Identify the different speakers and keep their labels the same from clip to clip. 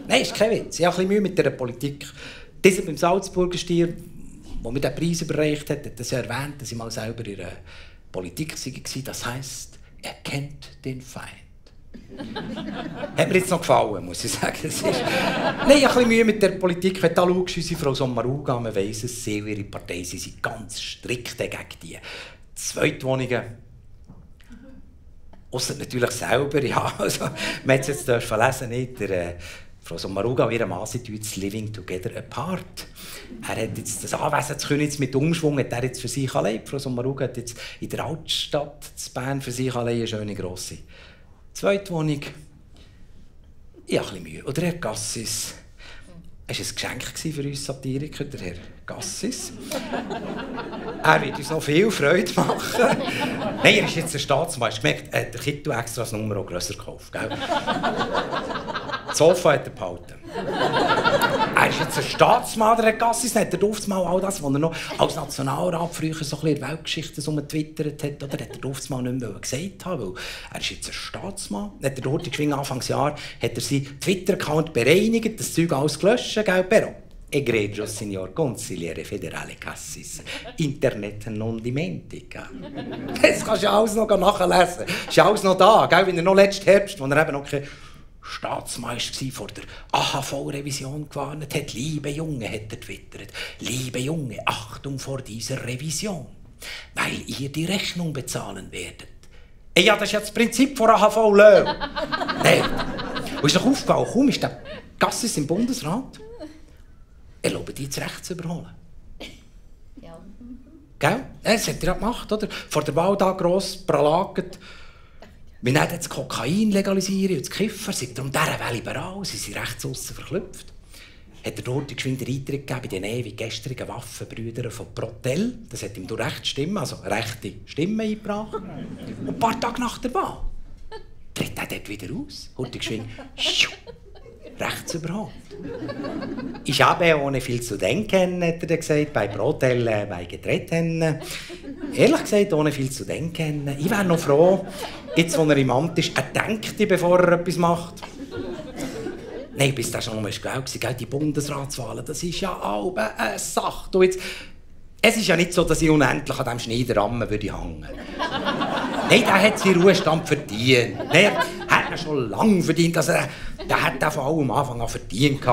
Speaker 1: Nein, ist kein Witz. Ich habe ein bisschen Mühe mit dieser Politik. Dieser beim Salzburger Stier, der mir den Preis überreicht hat, hat das ja erwähnt, dass ich mal selber in einer Politik war. Das heisst, er kennt den Feind. Hat mir jetzt noch gefallen, muss ich sagen. Nein, ich habe ein bisschen Mühe mit der Politik. Wenn du schaust, unsere Frau Sommaruga, man weiss es, sie und ihre Partei, sie sind ganz strikt gegen die Zweitwohnungen. Ausser natürlich selber, ja. Also, man hat es jetzt lesen, nicht? Frau Sommaruga und ihr Mann sind jetzt living together apart. Er hat jetzt das Anwesen zu Königs mit Umschwung, hat er jetzt für sich allein. Frau Sommaruga hat jetzt in der Altstadt zu Bern für sich allein eine schöne grosse Zweitwohnung. Ich habe ein bisschen Mühe. Oder Herr Gassis. Es war ein Geschenk für uns Satiriker, der Herr Gassis. Er wird uns noch viel Freude machen. Nein, er ist jetzt ein Staatsmann. Hast du gemerkt, der Kittel extra das Nummer auch grösser gekauft. Gell? Das Sofa hat er behalten. Er ist jetzt ein Staatsmann, der Herr Gassis. Hat er oft mal all das, was er noch als Nationalrat früher so ein bisschen in der Geschichte so getwittert hat, oder hat er oft mal nicht mehr gesagt haben, weil er ist jetzt ein Staatsmann. Hat er dort Anfangsjahr hat er seinen Twitter-Account bereinigt, das Zeug alles gelöscht, gell, Pero? Egregio signor consigliere federale Cassis, Internet non dimentica. Das kannst du alles noch nachlesen. Ist alles noch da, gell? Wie er noch letzten Herbst, als er eben noch kein Staatsmann war, vor der AHV-Revision gewarnt hat. Liebe Junge, hat er twittert. Liebe Junge, Achtung vor dieser Revision, weil ihr die Rechnung bezahlen werdet. Ja, das ist ja das Prinzip von AHV Löw. Nein. Und ist doch aufgefallen, kaum ist der Gassis im Bundesrat, erlauben die das Recht zu überholen.
Speaker 2: Ja.
Speaker 1: Gell? Das hat er ja gemacht, oder? Vor der Wahl da gross pralagert. Wir nehmen das Kokain legalisieren und das Kiffer, sind darum dieser Welle liberal, sie sind rechts aussen verklüpft. Hat er dort geschwind den Eintritt gegeben bei den ewig gestrigen Waffenbrüdern von Protel. Das hat ihm durch rechte Stimmen, also rechte Stimmen eingebracht. Und ein paar Tage nach der Wahl tritt er dort wieder aus. Hat er geschwind rechts überholt. Ich habe ohne viel zu denken, hat er gesagt, bei Protel beigetreten. Ehrlich gesagt, ohne viel zu denken. Ich wäre noch froh, jetzt, wo er im Amt ist, er denkt, bevor er etwas macht. Nein, bis das schon einmal gewählt, die Bundesratswahlen, das ist ja auch eine Sache. Du jetzt, es ist ja nicht so, dass ich unendlich an diesem Schneiderrammen würde hängen. Nein, der hat seinen Ruhestand verdient. Der hat ihn schon lange verdient. Also, der hat von allem am Anfang an verdient.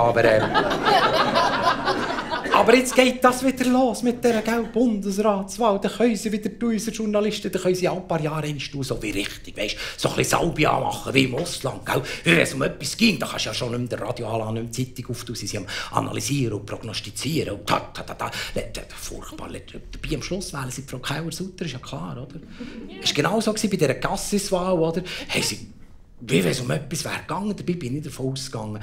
Speaker 1: Aber jetzt geht das wieder los mit dieser Bundesratswahl. Dann können sie wieder unsere Journalisten, dann können sie alle paar Jahre so wie richtig, weißt, so ein bisschen Salbia machen wie im Ausland. Gell? Wenn es um etwas ging, dann kannst du ja schon nicht mehr den Radio anlassen, nicht mehr die Zeitung auftun, sie am analysieren und prognostizieren. Und furchtbar. Dabei am Schluss wählen sie Frau Kauer-Sutter, ist ja klar, oder? Es war genau so bei dieser Cassis-Wahl, oder? Hey, wie wenn es um etwas wäre gegangen, dabei bin ich davon ausgegangen,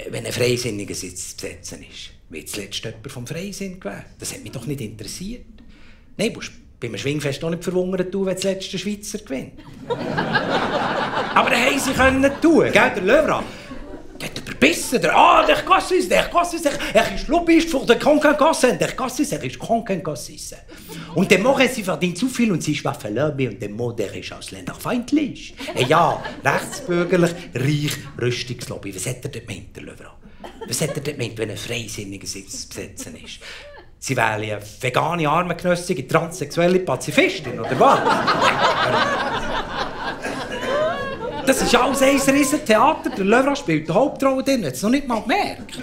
Speaker 1: wenn ein freisinniger Sitz zu besetzen ist. Wie zuletzt jemand vom Freisinn gewählt. Das hat mich doch nicht interessiert. Nein, du musst beim Schwingfest auch nicht verwundert tun, wenn das letzte Schweizer gewinnt. Aber das haben sie können tun, gell? Der Löwra. Der hat überbissen. Der Cassis, er ist Lobbyist für den Concan-Cassin. Der Cassis, er ist Concan-Cassis. Und der Mot, sie verdient zu viel und sie ist Waffenlobby und der Mot, der ist ausländerfeindlich. Ja, rechtsbürgerlich, reich, Rüstungslobby. Was hat er dort gemeint, der Löwra? Was hat er dort gemeint, wenn ein freisinniger Sitz zu besetzen ist? Sie wählen eine vegane, armengenössige, transsexuelle Pazifistin, oder was? Das ist alles ein riesen Theater. Der Löwra spielt die Hauptrolle drin, hat es noch nicht mal gemerkt.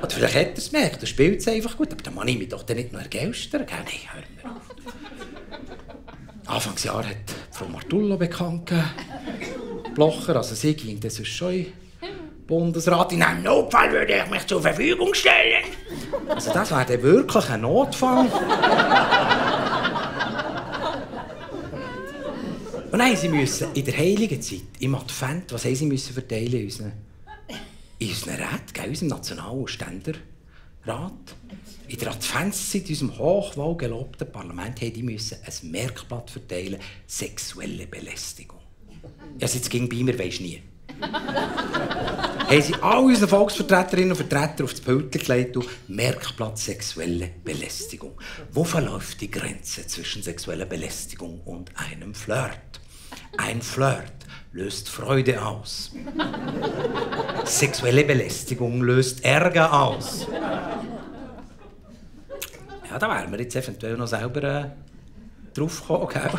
Speaker 1: Oder vielleicht hat er es gemerkt, er spielt es einfach gut. Aber dann muss ich mich doch nicht noch ergelstern. Nein, hör mir auf. Anfangsjahr hat Frau Martullo bekannt gegeben. Blocher, also sie ging das ist schon Bundesrat. In einem Notfall würde ich mich zur Verfügung stellen. Also das wäre dann wirklich ein Notfall. Und nein, sie müssen in der heiligen Zeit, im Advent, was haben sie müssen verteilen in unseren Räten, in unserem National- und Ständerrat? In der Adventszeit, in unserem hochwohlgelobten Parlament, mussten ein Merkblatt verteilen, sexuelle Belästigung. Ja, jetzt ging bei mir, weisst nie. Haben sie all unsere Volksvertreterinnen und Vertreter auf das Pult gelegt und Merkblatt sexuelle Belästigung. Wo verläuft die Grenze zwischen sexueller Belästigung und einem Flirt? Ein Flirt löst Freude aus. Sexuelle Belästigung löst Ärger aus. Ja, da wären wir jetzt eventuell noch selber drauf gekommen, gell?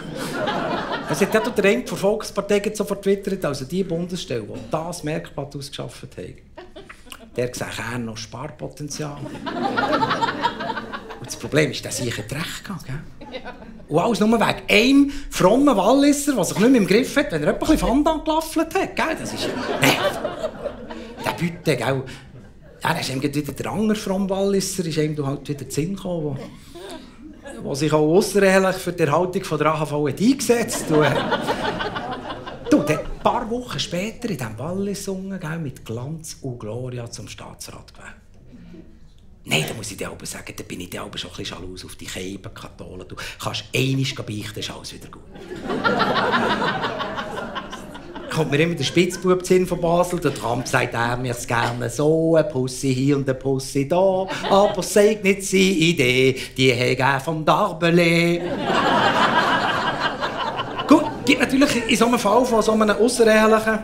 Speaker 1: Es hat ja der Ring der Volkspartei so vertwittert, also die Bundesstelle, die das Merkblatt ausgeschafft hat, der sieht eher noch Sparpotenzial. Und das Problem ist, dass ich recht gehabt, gell? Und alles nur wegen einem frommen Walliser, der sich nicht mehr im Griff hat, wenn er ein bisschen Fandang gelaffelt hat, gell? Das ist... Der Bütte, gell? Ja, dann ist ihm wieder der andere fromme Walliser, ist ihm halt wieder in den Sinn gekommen, der sich auch ausserehlich für die Erhaltung der AHV eingesetzt hat. Du, ein paar Wochen später in diesem Wallis mit Glanz und Gloria zum Staatsrat gewählt. Nein, da muss ich dir aber sagen, da bin ich dir aber schon ein bisschen schalus auf die Keiben, Katholen. Du kannst einmal beichten, ist alles wieder gut. Kommt mir immer der Spitzbub von Basel, der Trump sagt mir es gerne so, ein Pussy hier und ein Pussy da, aber sag nicht seine Idee, die hätte vom Darbele. Gut, gibt natürlich in so einem Fall von so einem Ausserehelichen,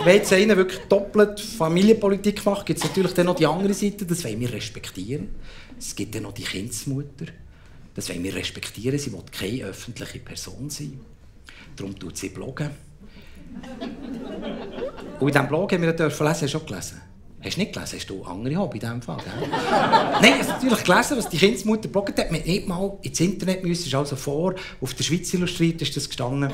Speaker 1: wenn jetzt einer wirklich doppelt Familienpolitik macht, gibt es natürlich dann noch die andere Seite, das wollen wir respektieren. Es gibt dann noch die Kindsmutter, das wollen wir respektieren, sie will keine öffentliche Person sein. Darum tut sie bloggen. Und in diesem Blog haben wir lesen, hast du schon gelesen? Hast du nicht gelesen? Hast du andere Hobby in diesem Fall? Gell? Nein, ich habe natürlich gelesen, was die Kindsmutter bloggt hat. Man nicht mal ins Internet müssen, ist also vor, auf der Schweiz Illustriert ist das gestanden,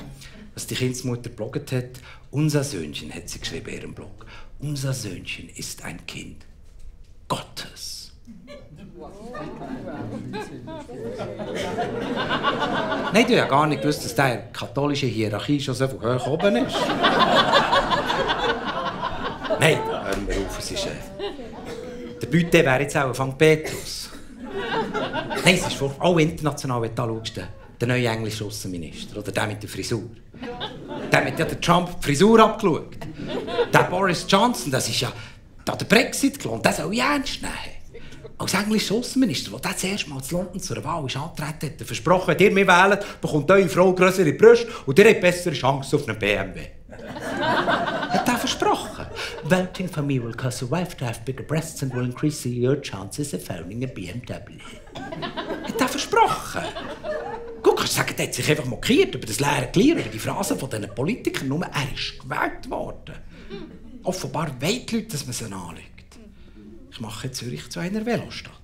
Speaker 1: was die Kindsmutter bloggt hat. Unser Söhnchen, hat sie geschrieben in ihrem Blog. Unser Söhnchen ist ein Kind Gottes. Nein, du hast ja gar nicht gewusst, dass der katholische Hierarchie schon so hoch oben ist. Nein, hören wir auf, es ist... Der Büte wäre jetzt auch St. Petrus. Nein, es ist vor allem international, wenn du anschaust, der neue englische Außenminister oder der mit der Frisur. Der hat ja der Trump die Frisur abgeschaut. Der Boris Johnson, das ist ja der Brexit gelohnt, der soll ich ernst nehmen. Als englischer Außenminister, der das erste Mal zu London zur Wahl ist angetreten hat, versprochen, wenn ihr mich wählt, bekommt eure Frau grössere Brüste und ihr habt bessere Chancen auf einen BMW. Hat er versprochen. Voting for me will cause your wife to have bigger breasts and will increase your chances of owning a BMW. Hat er versprochen. Guck, kannst du sagen, der hat sich einfach mokiert über das leere Glied, über die Phrasen von diesen Politikern. Nur er ist gewählt worden. Offenbar wollen die Leute, dass man sie anlegt. Ich mache Zürich zu einer Velostadt.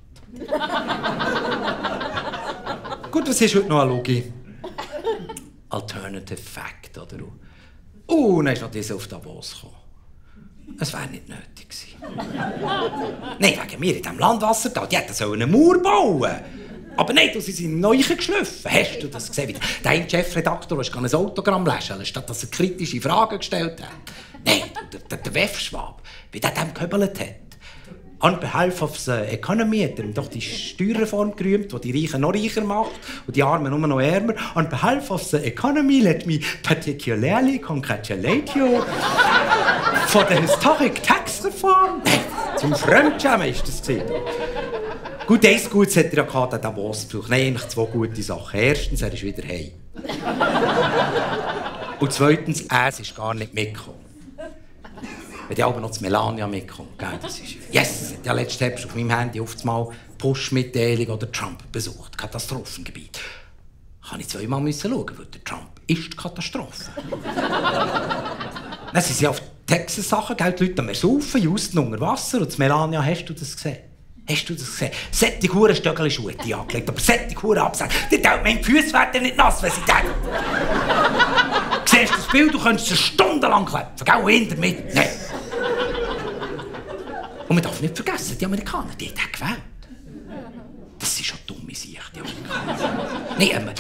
Speaker 1: Gut, was ist heute noch eine Logik? Alternative Fact, oder? Und dann ist noch dieser auf Davos gekommen. Es wäre nicht nötig gewesen. Nein, wegen mir in diesem Landwassertal, die hätten so eine Mauer bauen. Aber nein, sie sind neu geschliffen. Hast du das gesehen? Dein Chefredaktor ist ein Autogramm lächeln, statt dass er kritische Fragen gestellt hat. Nein, der Wef-Schwab, wie der dem gehöbelt hat. On behalf of the economy hat er ihm doch die Steuerreform gerühmt, die die Reichen noch reicher macht und die Armen nur noch ärmer. On behalf of the economy, let me particularly congratulate you for the historic tax reform. Nein, zum Fremdschämen ist das gewesen. Gut, eins Gutes hat er ja gehabt, der Davos-Besuch. Nein, eigentlich zwei gute Sachen. Erstens, er ist wieder heim. Und zweitens, er ist gar nicht mitgekommen. Wenn ich aber noch zu Melania mitkomme, das ist... Yes! Ja, letzten Herbst auf meinem Handy oftmals Push-Mitteilung oder Trump besucht. Katastrophengebiet. Kann ich zweimal schauen, weil der Trump ist die Katastrophe. Dann sind sie auf Texas-Sachen, die Leute am Ersaufen, Houston unter Wasser. Und zu Melania, hast du das gesehen? Hast du das gesehen? Sättige Hurenstöckeli-Schuhe angelegt, aber sättige Huren abgesagt. Die denkt, meine Füße werden nicht nass, wenn sie denken. Siehst du das Bild, du könntest es stundenlang klepfen, gell? Hinter mir. Nein. Und man darf nicht vergessen, die Amerikaner, die haben gewählt. Das sind schon dumme Sachen, die Amerikaner. Nein,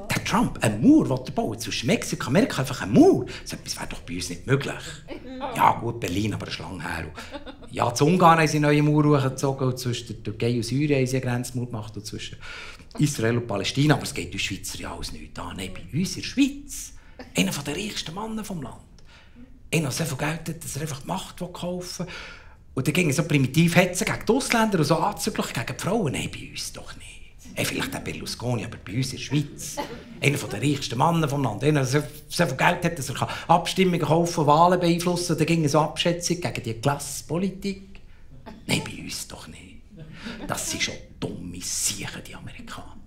Speaker 1: der Trump, eine Mauer will er bauen zwischen Mexiko und Amerika, einfach eine Mauer. So etwas wäre doch bei uns nicht möglich. Ja gut, Berlin, aber eine Schlange her. Ja, zu Ungarn haben sie eine neue Mauer hochgezogen und zwischen der Türkei und Syrien haben sie eine Grenzmauer gemacht und zwischen Israel und Palästina. Aber es geht uns Schweizer ja alles nicht an. Nein, bei uns in der Schweiz, einer der reichsten Männer des Landes. Einer, der so viel Geld hat, dass er einfach die Macht kaufen will. Und dann ging so primitiv hetzen gegen die Ausländer und so anzüglich gegen die Frauen. Nein, bei uns doch nicht. Vielleicht der Berlusconi, aber bei uns in der Schweiz. Einer der reichsten Männer vom Land. Einer, der so viel Geld hat, dass er Abstimmungen kaufen, Wahlen beeinflussen. Da ging so Abschätzung gegen die Klassenpolitik. Nein, bei uns doch nicht. Das sind schon dumme Siechen, die Amerikaner.